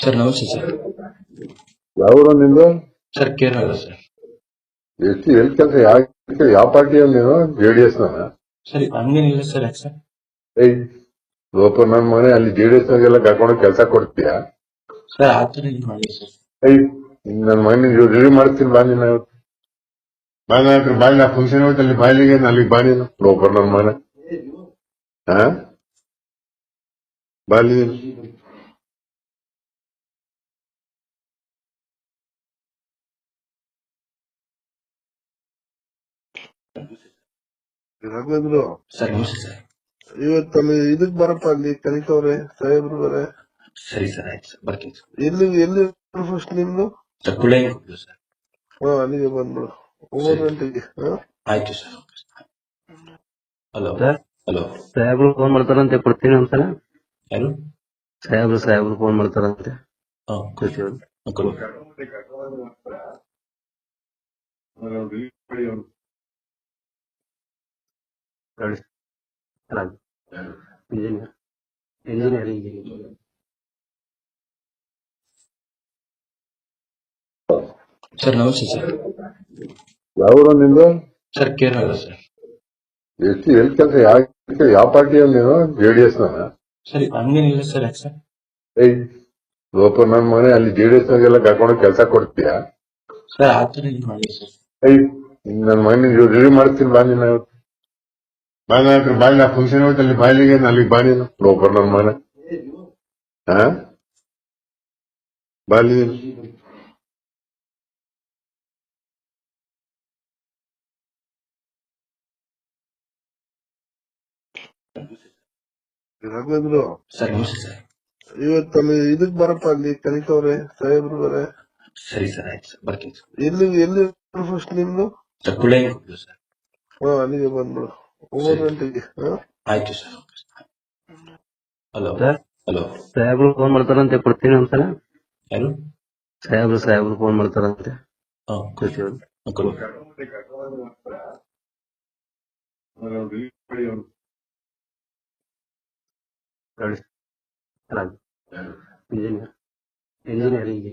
Sir ನಮಸ್ತೆ sir. ಯಾವೂರು ನಿಂದು? Sir Kerala sir. ಎಷ್ಟು ಎಲ್ಲಿ ಕೆಲಸ ಯಾವ ಪಾರ್ಟಿಯಲ್ಲಿ ನೀನು? ಜೆಡಿಎಸ್ ನ? ಸರ್ ಹಂಗೇನಿಲ್ಲ ಸರ್. ಯಾಕೆ ಸರ್? ಏಯ್ ಲೋಪ ನನ್ ಮನೆ ಅಲ್ಲಿ ಜೆಡಿಎಸ್ ನಾಗೆಲ್ಲ ಕರ್ಕೊಂಡು ಕೆಲಸ ಕೊಡ್ತೀಯ? ಸರ್ ಆತರ ಏನ್ ಮಾಡಿ ಸರ್. ಏಯ್ ನನ್ ಮನೆ ರೆಡಿ ಮಾಡ್ತೀನಿ ಬಾ ನೀನು. ಬಾ ನಾ ಫಂಕ್ಷನ್ ಹೋಯ್ತು ಅಲ್ಲಿ ಬಾಯಿಗೆ ಅಲ್ಲಿಗೆ ಬಾ ನೀನು ಲೋಪ ನನ್ ಮನೆ. ಹಾ ಬಾಲಿ ರಾಘವೇಂದ್ರ ಸರ್ ನಮಸ್ತೆ ಸರ್. ಇವತ್ತಲ್ಲಿ ಇದಕ್ ಬರಪ್ಪ, ಅಲ್ಲಿ ಕಲಿತವ್ರೆ ಸಾಹೇಬ್ರು ಬರ. ಸರಿ ಸರ್, ಆಯ್ತು ಸರ್, ಬರ್ತೀನಿ ಸರ್. ಎಲ್ಲಿ ಫಸ್ಟ್ ನಿಮ್ದು? ಸರ್ ಕುಳೆ ಸರ್. ಅಲ್ಲಿಗೆ ಬಂದ್ಬಿಡು 9 ಗಂಟೆಗೆ. ಆಯ್ತು ಸರ್. Hello sir, hello. ಸಾಹೇಬ್ರು ಫೋನ್ ಮಾಡ್ತಾರಂತೆ, ಕೊಡ್ತೀನಿ ಒಂದ್ಸಲ. ಯಾರು? ಸಾಹೇಬ್ರು ಫೋನ್ ಮಾಡ್ತಾರಂತೆ. ಹಾ ಖುಷಿಯವ್ರು. ಕೊಡು. ಇಂಜಿನಿಯರಿಂಗ್. ಸರ್ ನಮಸ್ತೆ ಸರ್. ಯಾವೂರು ನಿಂದು? Sir Kerala sir. ಎಷ್ಟು ಎಲ್ಲಿ ಕೆಲಸ ಯಾವ ಪಾರ್ಟಿಯಲ್ಲಿ ನೀನು? ಜೆಡಿಎಸ್ ನ? ಸರ್ ಹಂಗೇನಿಲ್ಲ ಸರ್. ಯಾಕೆ ಸರ್? ಏಯ್ ಲೋಪ ನನ್ ಮನೆ ಅಲ್ಲಿ ಜೆಡಿಎಸ್ ನಾಗೆಲ್ಲ ಕರ್ಕೊಂಡು ಕೆಲಸ ಕೊಡ್ತೀಯ? ಸರ್ ಆತರ ಏನ್ ಮಾಡಿ ಸರ್. ಏಯ್ ನನ್ ಮನೆ ರೆಡಿ ಮಾಡ್ತೀನಿ ಬಾ ನೀನು. ಬಾ ನಾ ಫಂಕ್ಷನ್ ಹೋಯ್ತು ಅಲ್ಲಿ ಬಾಯಿಗೆ ಅಲ್ಲಿಗೆ ಬಾ ನೀನು ಲೋಪ ನನ್ ಮನೆ. ಹಾ ಬಾಲಿ ರಾಘವೇಂದ್ರ ಸರ್ ನಮಸ್ತೆ ಸರ್. ಇವತ್ತಲ್ಲಿ ಇದಕ್ ಬರಪ್ಪ, ಅಲ್ಲಿ ಕಲಿತವ್ರೆ ಸಾಹೇಬ್ರು ಬರ. ಸರಿ ಸರ್, ಆಯ್ತು ಸರ್, ಬರ್ತೀನಿ ಸರ್. ಎಲ್ಲಿ ಫಸ್ಟ್ ನಿಮ್ದು? ಸರ್ ಕುಳೆ ಸರ್. ಅಲ್ಲಿಗೆ ಬಂದ್ಬಿಡು 9 ಗಂಟೆಗೆ. ಆಯ್ತು ಸರ್. Hello sir, hello. ಸಾಹೇಬ್ರು ಫೋನ್ ಮಾಡ್ತಾರಂತೆ, ಕೊಡ್ತೀನಿ ಒಂದ್ಸಲ. ಯಾರು? ಸಾಹೇಬ್ರು ಫೋನ್ ಮಾಡ್ತಾರಂತೆ. ಹಾ ಖುಷಿಯವ್ರು. ಕೊಡು. ಇಂಜಿನಿಯರಿಂಗ್.